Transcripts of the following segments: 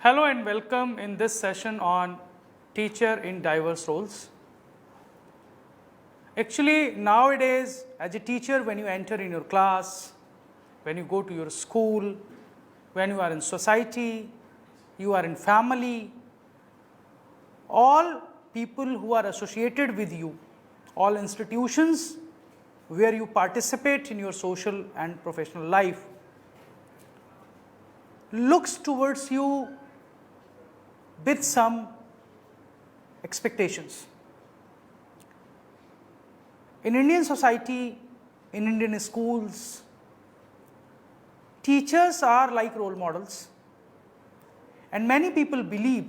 Hello and welcome in this session on teacher in diverse roles. Actually, nowadays as a teacher, when you enter in your class, when you go to your school, when you are in society, you are in family, all people who are associated with you, all institutions where you participate in your social and professional life, looks towards you with some expectations. In Indian society, in Indian schools, teachers are like role models, and many people believe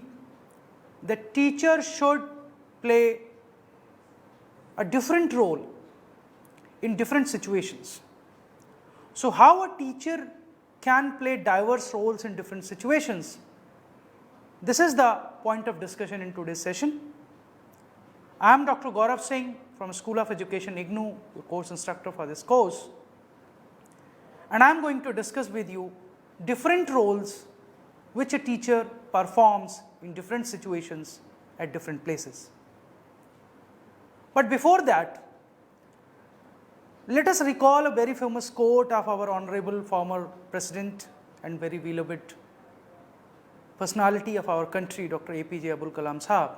that teachers should play a different role in different situations. So how a teacher can play diverse roles in different situations? This is the point of discussion in today's session. I am Dr. Gaurav Singh from School of Education, IGNOU, the course instructor for this course, and I am going to discuss with you different roles which a teacher performs in different situations at different places. But before that, let us recall a very famous quote of our honorable former president and very beloved personality of our country, Dr. APJ Abdul Kalam Sahab,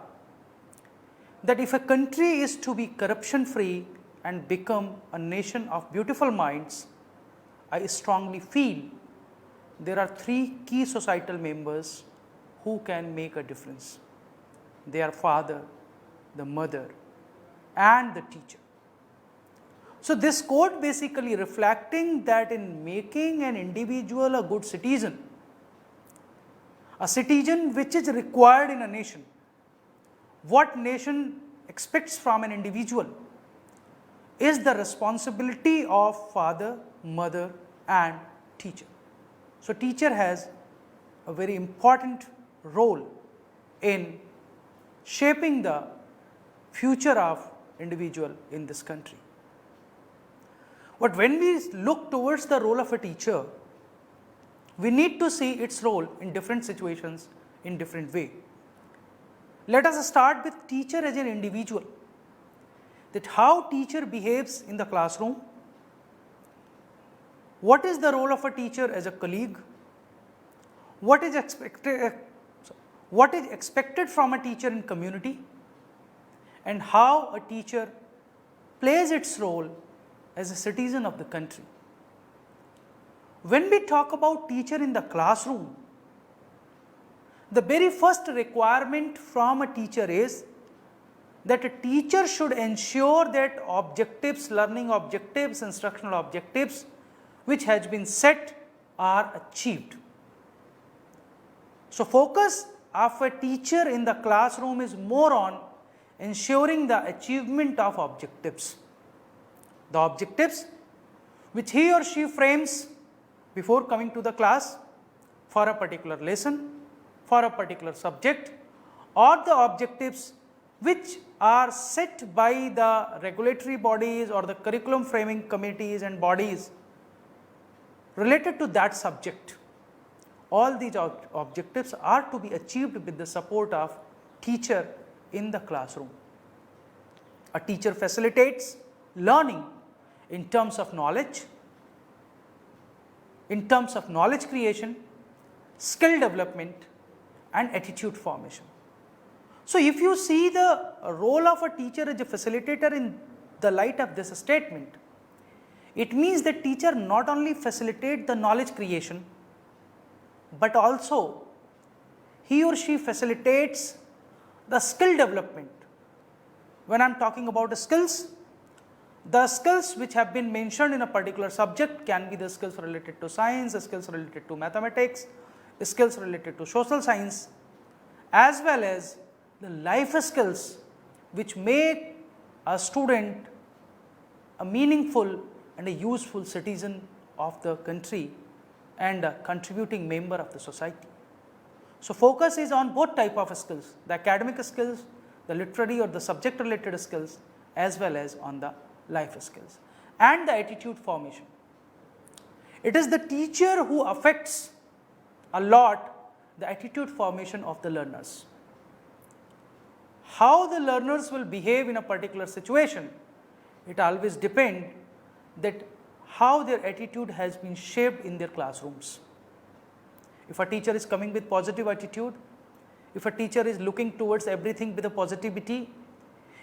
that if a country is to be corruption free and become a nation of beautiful minds, I strongly feel there are three key societal members who can make a difference. They are father, the mother, and the teacher. So this quote basically reflecting that in making an individual a good citizen, a citizen which is required in a nation, what nation expects from an individual is the responsibility of father, mother, and teacher. So teacher has a very important role in shaping the future of individual in this country. But when we look towards the role of a teacher, we need to see its role in different situations in different way. Let us start with teacher as an individual, that how teacher behaves in the classroom, what is the role of a teacher as a colleague, what is expected from a teacher in community, and how a teacher plays its role as a citizen of the country. When we talk about teacher in the classroom, the very first requirement from a teacher is that a teacher should ensure that objectives, learning objectives, instructional objectives which has been set are achieved. So focus of a teacher in the classroom is more on ensuring the achievement of objectives. The objectives which he or she frames before coming to the class for a particular lesson, for a particular subject, or the objectives which are set by the regulatory bodies or the curriculum framing committees and bodies related to that subject. All these objectives are to be achieved with the support of teacher in the classroom. A teacher facilitates learning in terms of knowledge, creation, skill development, and attitude formation. So if you see the role of a teacher as a facilitator in the light of this statement, it means that teacher not only facilitate the knowledge creation, but also he or she facilitates the skill development. When I am talking about the skills which have been mentioned in a particular subject can be the skills related to science, the skills related to mathematics, the skills related to social science, as well as the life skills which make a student a meaningful and a useful citizen of the country and a contributing member of the society. So focus is on both type of skills, the academic skills, the literary or the subject related skills, as well as on the life skills and the attitude formation. It is the teacher who affects a lot the attitude formation of the learners. How the learners will behave in a particular situation, it always depends that how their attitude has been shaped in their classrooms. If a teacher is coming with positive attitude, if a teacher is looking towards everything with a positivity,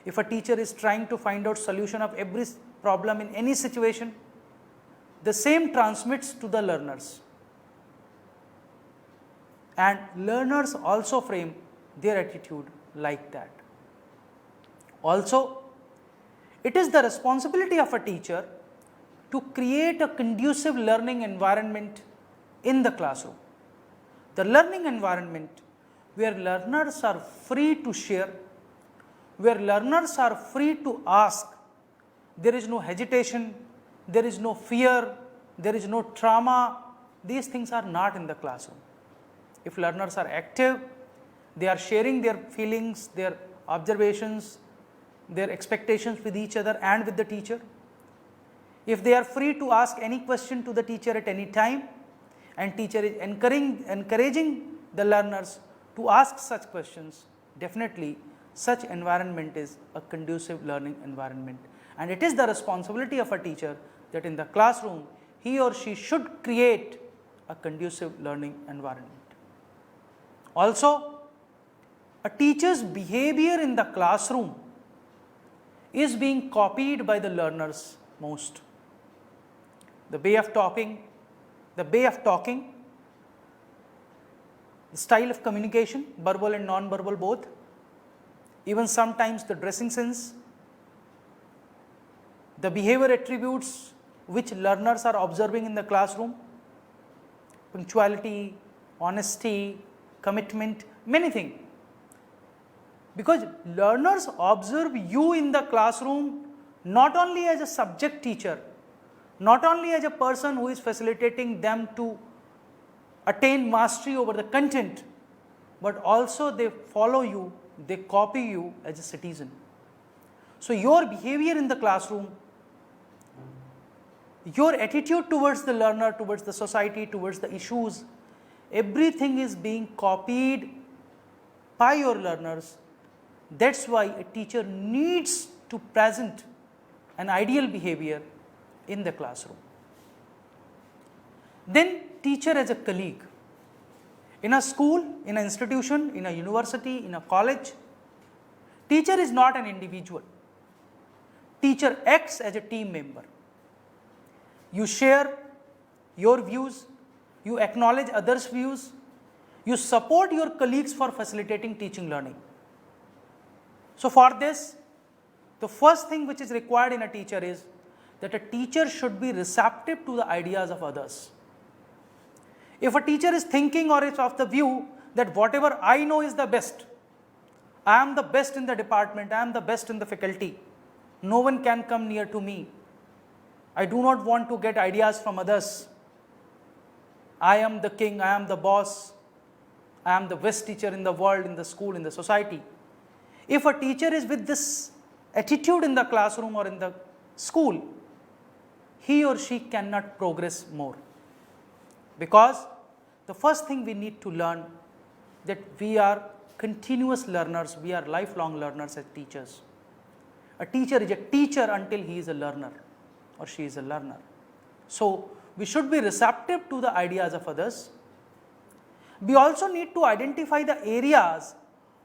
if a teacher is trying to find out solution of every problem in any situation, the same transmits to the learners. And learners also frame their attitude like that. Also, it is the responsibility of a teacher to create a conducive learning environment in the classroom. The learning environment where learners are free to share, where learners are free to ask, there is no hesitation, there is no fear, there is no trauma, these things are not in the classroom. If learners are active, they are sharing their feelings, their observations, their expectations with each other and with the teacher. If they are free to ask any question to the teacher at any time, and teacher is encouraging the learners to ask such questions, definitely such environment is a conducive learning environment. And it is the responsibility of a teacher that in the classroom, he or she should create a conducive learning environment. Also, a teacher's behavior in the classroom is being copied by the learners most. The way of talking, the style of communication, verbal and non-verbal both, even sometimes the dressing sense, the behavior attributes which learners are observing in the classroom, punctuality, honesty, commitment, many things. Because learners observe you in the classroom not only as a subject teacher, not only as a person who is facilitating them to attain mastery over the content, but also they follow you, they copy you as a citizen. So your behavior in the classroom, your attitude towards the learner, towards the society, towards the issues, everything is being copied by your learners. That's why a teacher needs to present an ideal behavior in the classroom. Then teacher as a colleague. In a school, in an institution, in a university, in a college, teacher is not an individual. Teacher acts as a team member. You share your views, you acknowledge others' views, you support your colleagues for facilitating teaching learning. So for this, the first thing which is required in a teacher is that a teacher should be receptive to the ideas of others. If a teacher is thinking or is of the view that whatever I know is the best, I am the best in the department, I am the best in the faculty, no one can come near to me, I do not want to get ideas from others, I am the king, I am the boss, I am the best teacher in the world, in the school, in the society. If a teacher is with this attitude in the classroom or in the school, he or she cannot progress more. Because the first thing we need to learn that we are continuous learners, we are lifelong learners as teachers. A teacher is a teacher until he is a learner or she is a learner. So we should be receptive to the ideas of others. We also need to identify the areas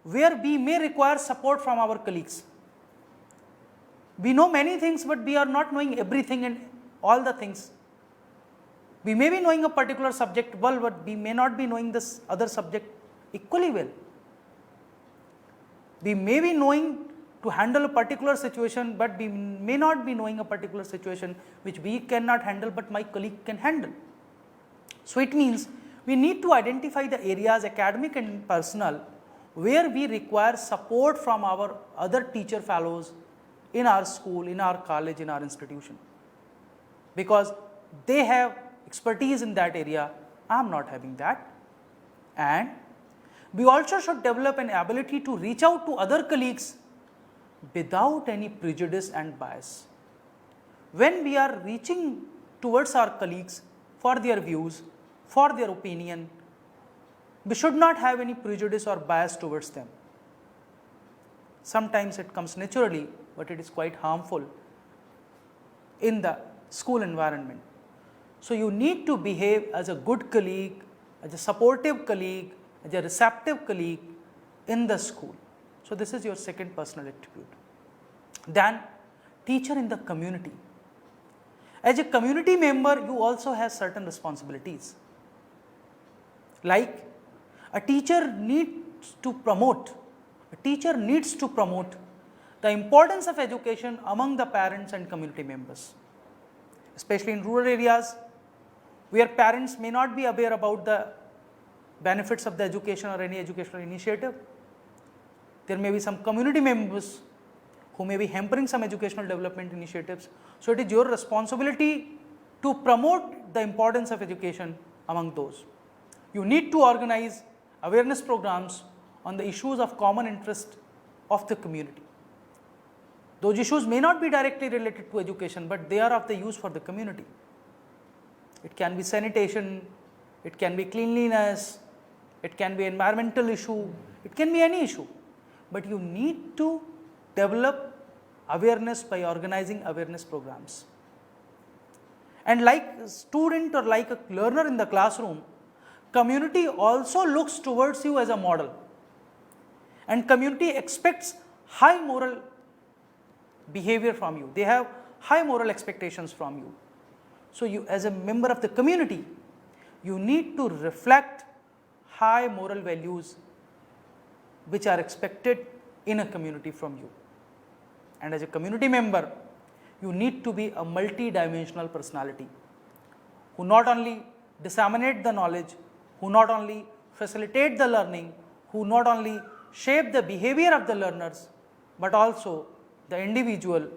where we may require support from our colleagues. We know many things, but we are not knowing everything and all the things. We may be knowing a particular subject well, but we may not be knowing this other subject equally well. We may be knowing to handle a particular situation, but we may not be knowing a particular situation which we cannot handle, but my colleague can handle. So it means we need to identify the areas, academic and personal, where we require support from our other teacher fellows in our school, in our college, in our institution. Because they have expertise in that area, I am not having that. And we also should develop an ability to reach out to other colleagues without any prejudice and bias. When we are reaching towards our colleagues for their views, for their opinion, We should not have any prejudice or bias towards them. Sometimes it comes naturally, but it is quite harmful in the school environment. So you need to behave as a good colleague, as a supportive colleague, as a receptive colleague in the school. So this is your second personal attribute. Then teacher in the community. As a community member, you also have certain responsibilities. Like a teacher needs to promote the importance of education among the parents and community members, especially in rural areas where parents may not be aware about the benefits of the education or any educational initiative. There may be some community members who may be hampering some educational development initiatives. So it is your responsibility to promote the importance of education among those. You need to organize awareness programs on the issues of common interest of the community. Those issues may not be directly related to education, but they are of the use for the community. It can be sanitation, it can be cleanliness, it can be environmental issue, it can be any issue. But you need to develop awareness by organizing awareness programs. And like a student or like a learner in the classroom, community also looks towards you as a model. And community expects high moral behavior from you. They have high moral expectations from you. So you, as a member of the community, you need to reflect high moral values which are expected in a community from you. And as a community member, you need to be a multidimensional personality who not only disseminate the knowledge, who not only facilitate the learning, who not only shape the behavior of the learners, but also the individual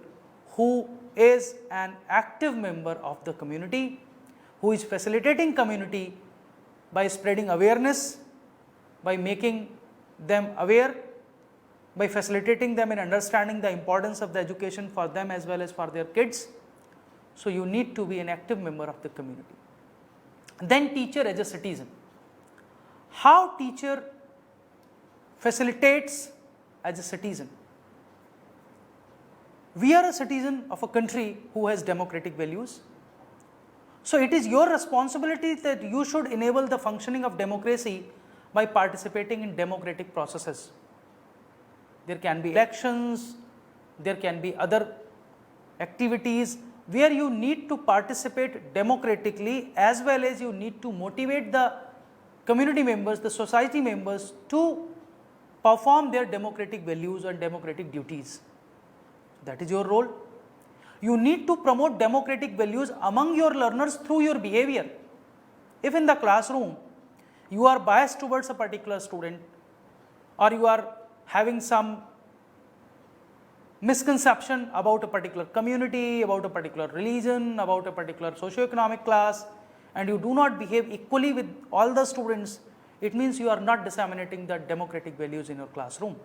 who is an active member of the community, who is facilitating community by spreading awareness, by making them aware, by facilitating them in understanding the importance of the education for them as well as for their kids. So you need to be an active member of the community. Then teacher as a citizen. How teacher facilitates as a citizen? We are a citizen of a country who has democratic values. So it is your responsibility that you should enable the functioning of democracy by participating in democratic processes. There can be elections, there can be other activities where you need to participate democratically, as well as you need to motivate the community members, the society members to perform their democratic values and democratic duties. That is your role. You need to promote democratic values among your learners through your behavior. If in the classroom you are biased towards a particular student, or you are having some misconception about a particular community, about a particular religion, about a particular socio-economic class, and you do not behave equally with all the students, it means you are not disseminating the democratic values in your classroom.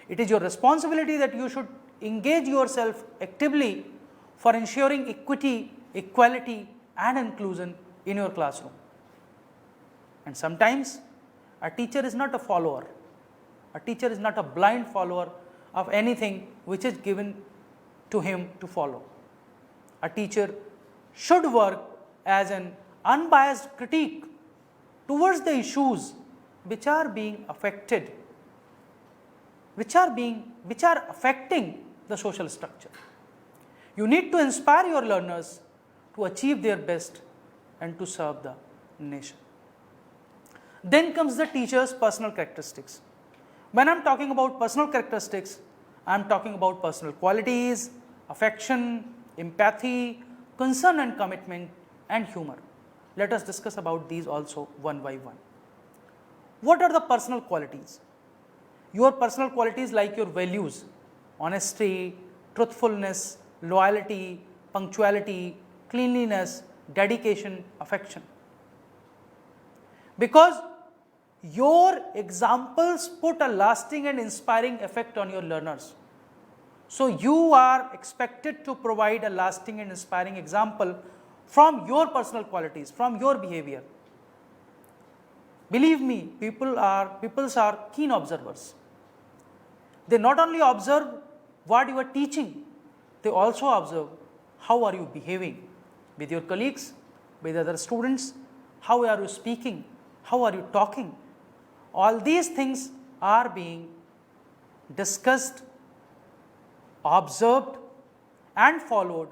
It is your responsibility that you should engage yourself actively for ensuring equity, equality and inclusion in your classroom. And sometimes a teacher is not a follower. A teacher is not a blind follower of anything which is given to him to follow. A teacher should work as an unbiased critique towards the issues which are being affected, which are affecting the social structure. You need to inspire your learners to achieve their best and to serve the nation. Then comes the teacher's personal characteristics. When I am talking about personal characteristics, I am talking about personal qualities, affection, empathy, concern and commitment, and humor. Let us discuss about these also one by one. What are the personal qualities? Your personal qualities like your values, honesty, truthfulness, loyalty, punctuality, cleanliness, dedication, affection. Because your examples put a lasting and inspiring effect on your learners. So you are expected to provide a lasting and inspiring example from your personal qualities, from your behavior. Believe me, pupils are keen observers. They not only observe what you are teaching, they also observe how are you behaving with your colleagues, with other students, how are you speaking, how are you talking. All these things are being discussed, observed and followed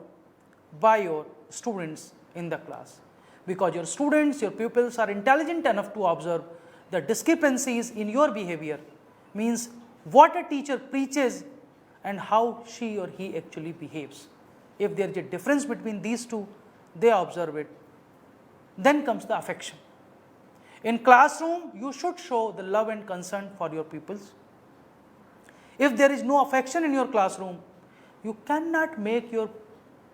by your students in the class, because your students, your pupils are intelligent enough to observe the discrepancies in your behavior, means what a teacher preaches and how she or he actually behaves. If there is a difference between these two, they observe it. Then comes the affection. In classroom, you should show the love and concern for your pupils. If there is no affection in your classroom, you cannot make your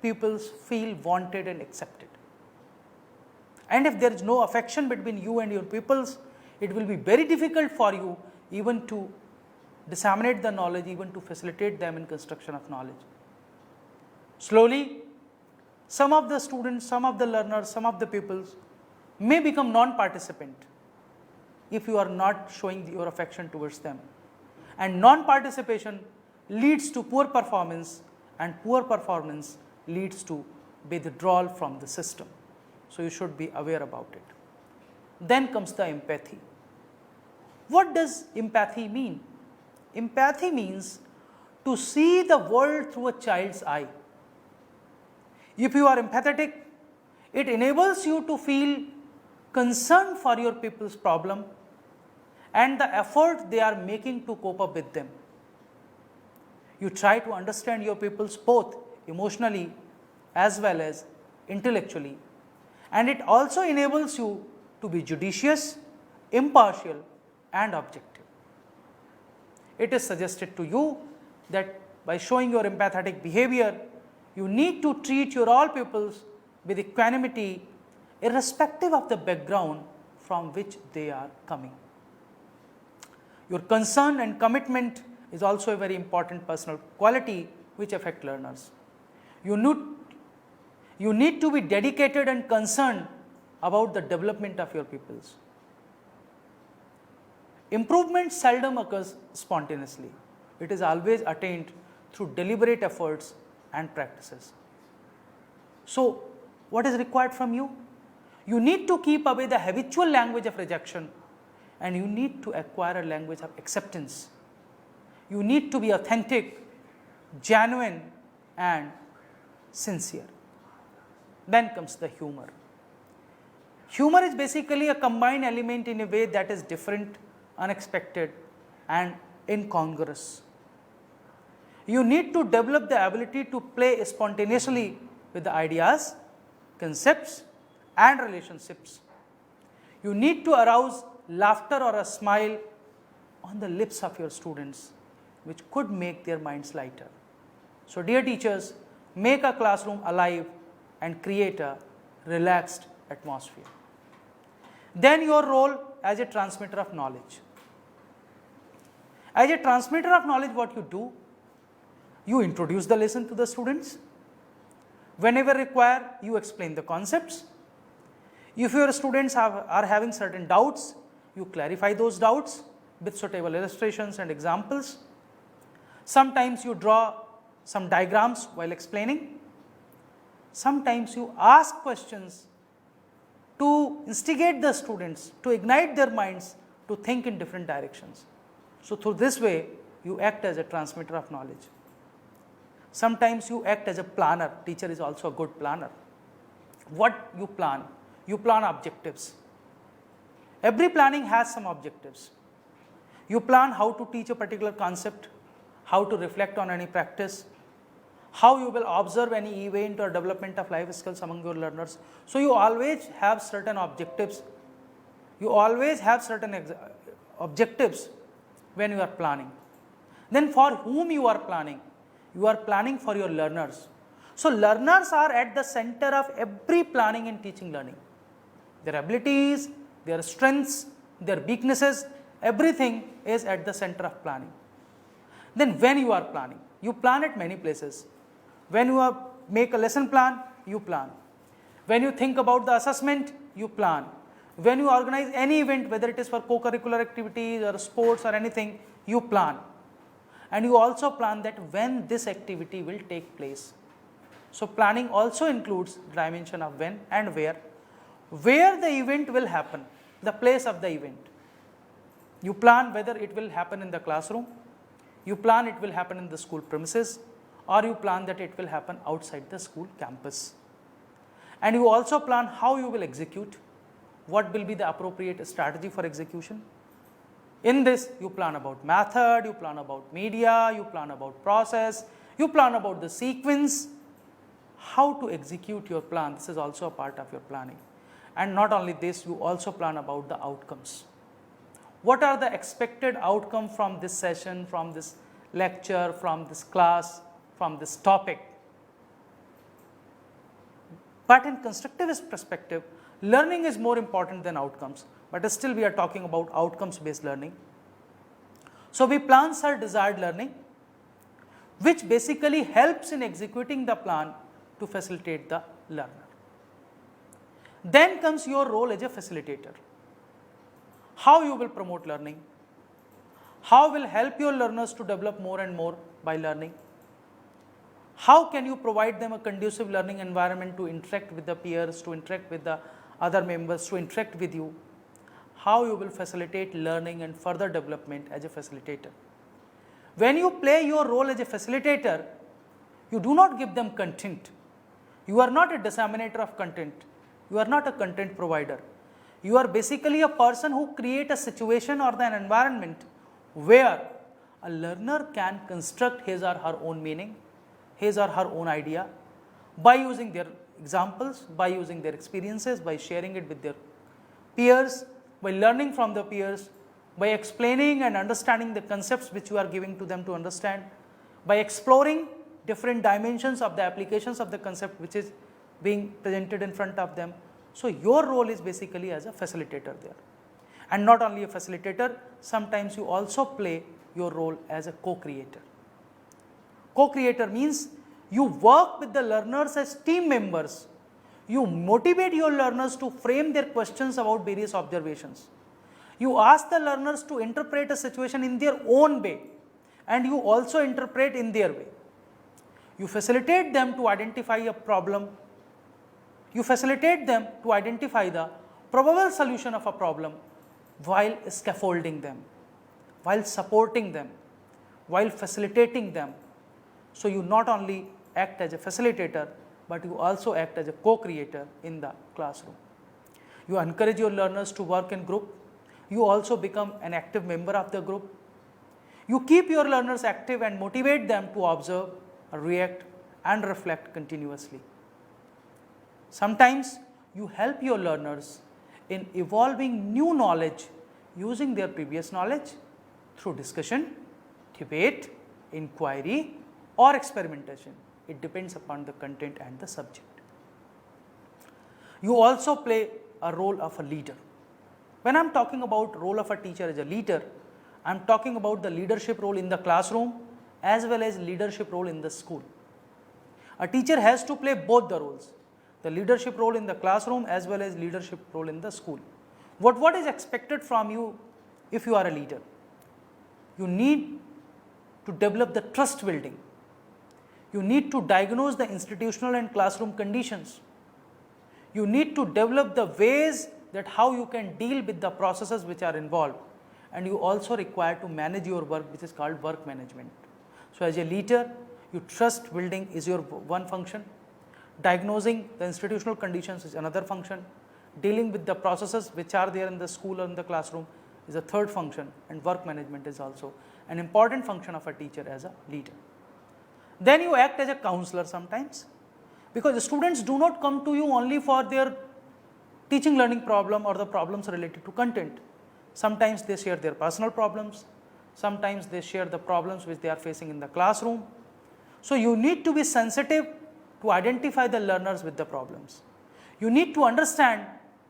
pupils feel wanted and accepted. And if there is no affection between you and your pupils, it will be very difficult for you even to disseminate the knowledge, even to facilitate them in construction of knowledge. Slowly, some of the students, some of the learners, some of the pupils may become non-participant if you are not showing your affection towards them. And non-participation leads to poor performance, and poor performance leads to withdrawal from the system. So you should be aware about it. Then comes the empathy. What does empathy mean? Empathy means to see the world through a child's eye. If you are empathetic, it enables you to feel concern for your people's problem and the effort they are making to cope up with them. You try to understand your peoples both emotionally as well as intellectually, and it also enables you to be judicious, impartial and objective. It is suggested to you that by showing your empathetic behavior, you need to treat your all pupils with equanimity irrespective of the background from which they are coming. Your concern and commitment is also a very important personal quality which affect learners. You need to be dedicated and concerned about the development of your pupils. Improvement seldom occurs spontaneously. It is always attained through deliberate efforts and practices. So, what is required from you? You need to keep away the habitual language of rejection, and you need to acquire a language of acceptance. You need to be authentic, genuine and sincere. Then comes the humor. Humor is basically a combined element in a way that is different, unexpected and incongruous. You need to develop the ability to play spontaneously with the ideas, concepts and relationships. You need to arouse laughter or a smile on the lips of your students, which could make their minds lighter. So, dear teachers, make a classroom alive and create a relaxed atmosphere. Then your role as a transmitter of knowledge. As a transmitter of knowledge, what you do? You introduce the lesson to the students. Whenever required, you explain the concepts. If your students are having certain doubts, you clarify those doubts with suitable illustrations and examples. Sometimes you draw some diagrams while explaining. Sometimes you ask questions to instigate the students, to ignite their minds to think in different directions. So, through this way, you act as a transmitter of knowledge. Sometimes you act as a planner. Teacher is also a good planner. What you plan? You plan objectives. Every planning has some objectives. You plan how to teach a particular concept, how to reflect on any practice, how you will observe any event or development of life skills among your learners. So, you always have certain objectives. You always have certain objectives when you are planning. Then for whom you are planning? You are planning for your learners. So, learners are at the center of every planning in teaching learning. Their abilities, their strengths, their weaknesses, everything is at the center of planning. Then when you are planning, you plan at many places. When you make a lesson plan, you plan. When you think about the assessment, you plan. When you organize any event, whether it is for co-curricular activities or sports or anything, you plan. And you also plan that when this activity will take place. So planning also includes dimension of when and where the event will happen, the place of the event. You plan whether it will happen in the classroom, you plan it will happen in the school premises, or you plan that it will happen outside the school campus. And you also plan how you will execute, what will be the appropriate strategy for execution. In this, you plan about method, you plan about media, you plan about process, you plan about the sequence, how to execute your plan. This is also a part of your planning. And not only this, you also plan about the outcomes. What are the expected outcomes from this session, from this lecture, from this class, from this topic? But in constructivist perspective, learning is more important than outcomes, but still we are talking about outcomes based learning. So we plan our desired learning, which basically helps in executing the plan to facilitate the learner. Then comes your role as a facilitator. How you will promote learning, how will help your learners to develop more and more by learning, how can you provide them a conducive learning environment to interact with the peers, to interact with the other members, to interact with you, how you will facilitate learning and further development as a facilitator. When you play your role as a facilitator, you do not give them content. You are not a disseminator of content. You are not a content provider. You are basically a person who creates a situation or an environment where a learner can construct his or her own meaning, his or her own idea by using their examples, by using their experiences, by sharing it with their peers, by learning from the peers, by explaining and understanding the concepts which you are giving to them to understand, by exploring different dimensions of the applications of the concept which is being presented in front of them. So your role is basically as a facilitator there. And not only a facilitator, sometimes you also play your role as a co-creator. Co-creator means you work with the learners as team members. You motivate your learners to frame their questions about various observations. You ask the learners to interpret a situation in their own way, and you also interpret in their way. You facilitate them to identify a problem. You facilitate them to identify the probable solution of a problem while scaffolding them, while supporting them, while facilitating them. So you not only act as a facilitator, but you also act as a co-creator in the classroom. You encourage your learners to work in group. You also become an active member of the group. You keep your learners active and motivate them to observe, react, and reflect continuously. Sometimes you help your learners in evolving new knowledge using their previous knowledge through discussion, debate, inquiry, or experimentation. It depends upon the content and the subject. You also play a role of a leader. When I am talking about role of a teacher as a leader, I am talking about the leadership role in the classroom as well as leadership role in the school. A teacher has to play both the roles, the leadership role in the classroom as well as leadership role in the school. What is expected from you if you are a leader? You need to develop the trust building. You need to diagnose the institutional and classroom conditions. You need to develop the ways that how you can deal with the processes which are involved, and you also require to manage your work, which is called work management. So as a leader, your trust building is your one function, diagnosing the institutional conditions is another function, dealing with the processes which are there in the school or in the classroom is a third function, and work management is also an important function of a teacher as a leader. Then you act as a counselor sometimes, because the students do not come to you only for their teaching learning problem or the problems related to content. Sometimes they share their personal problems, sometimes they share the problems which they are facing in the classroom. So you need to be sensitive to identify the learners with the problems. You need to understand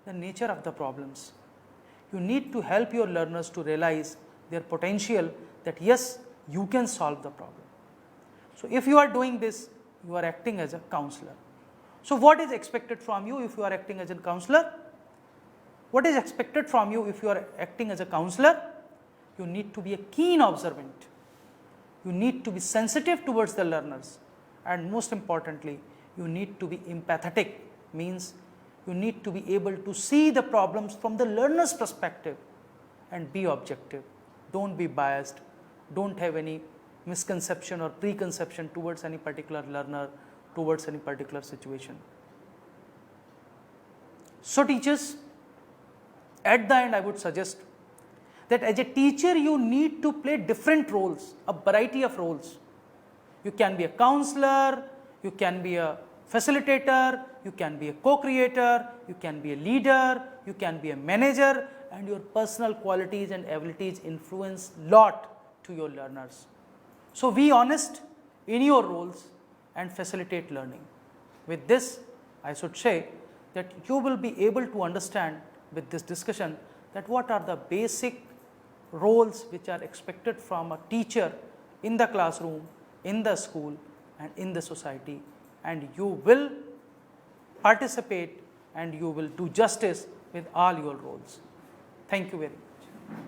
the nature of the problems. You need to help your learners to realize their potential, that yes, you can solve the problem. So if you are doing this, you are acting as a counselor. So what is expected from you if you are acting as a counselor? what is expected from you if you are acting as a counselor? You need to be a keen observant. You need to be sensitive towards the learners, and most importantly, you need to be empathetic, means you need to be able to see the problems from the learner's perspective and be objective. Don't be biased, don't have any misconception or preconception towards any particular learner, towards any particular situation. So teachers, at the end I would suggest that as a teacher you need to play different roles, a variety of roles. You can be a counselor, you can be a facilitator, you can be a co-creator, you can be a leader, you can be a manager, and your personal qualities and abilities influence lot to your learners. So be honest in your roles and facilitate learning. With this, I should say that you will be able to understand with this discussion that what are the basic roles which are expected from a teacher in the classroom, in the school, and in the society, and you will participate and you will do justice with all your roles. Thank you very much.